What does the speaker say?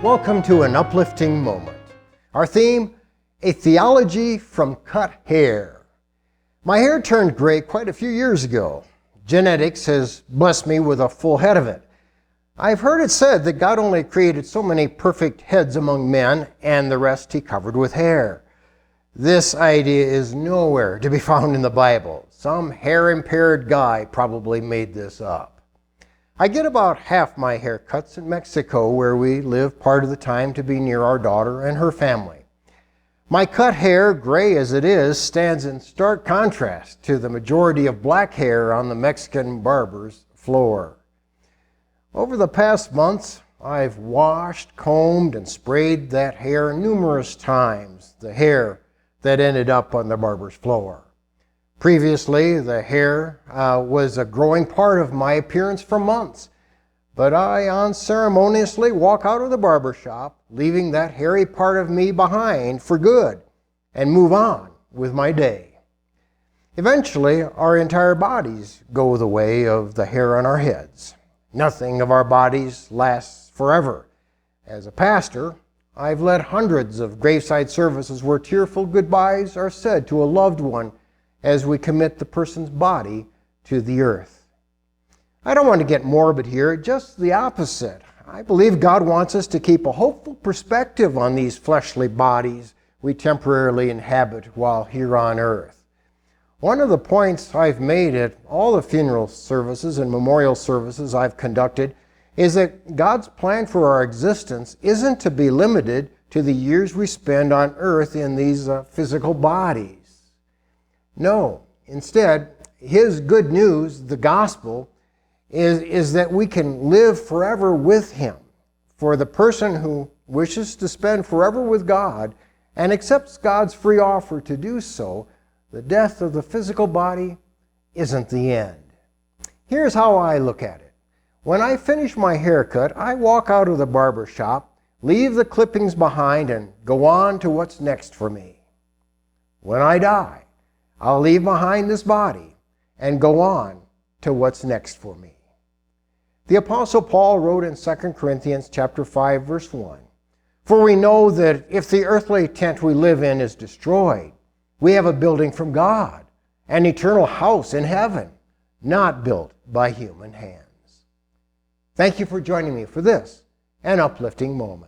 Welcome to an uplifting moment. Our theme, a theology from cut hair. My hair turned gray quite a few years ago. Genetics has blessed me with a full head of it. I've heard it said that God only created so many perfect heads among men, and the rest he covered with hair. This idea is nowhere to be found in the Bible. Some hair-impaired guy probably made this up. I get about half my haircuts in Mexico, where we live part of the time to be near our daughter and her family. My cut hair, gray as it is, stands in stark contrast to the majority of black hair on the Mexican barber's floor. Over the past months, I've washed, combed, and sprayed that hair numerous times, the hair that ended up on the barber's floor. Previously, the hair was a growing part of my appearance for months, but I unceremoniously walk out of the barber shop, leaving that hairy part of me behind for good, and move on with my day. Eventually, our entire bodies go the way of the hair on our heads. Nothing of our bodies lasts forever. As a pastor, I've led hundreds of graveside services where tearful goodbyes are said to a loved one as we commit the person's body to the earth. I don't want to get morbid here, just the opposite. I believe God wants us to keep a hopeful perspective on these fleshly bodies we temporarily inhabit while here on earth. One of the points I've made at all the funeral services and memorial services I've conducted is that God's plan for our existence isn't to be limited to the years we spend on earth in these physical bodies. No, instead, His good news, the gospel, is that we can live forever with Him. For the person who wishes to spend forever with God and accepts God's free offer to do so, the death of the physical body isn't the end. Here's how I look at it. When I finish my haircut, I walk out of the barber shop, leave the clippings behind, and go on to what's next for me. When I die, I'll leave behind this body and go on to what's next for me. The Apostle Paul wrote in 2 Corinthians chapter 5, verse 1, "For we know that if the earthly tent we live in is destroyed, we have a building from God, an eternal house in heaven, not built by human hands." Thank you for joining me for this, an uplifting moment.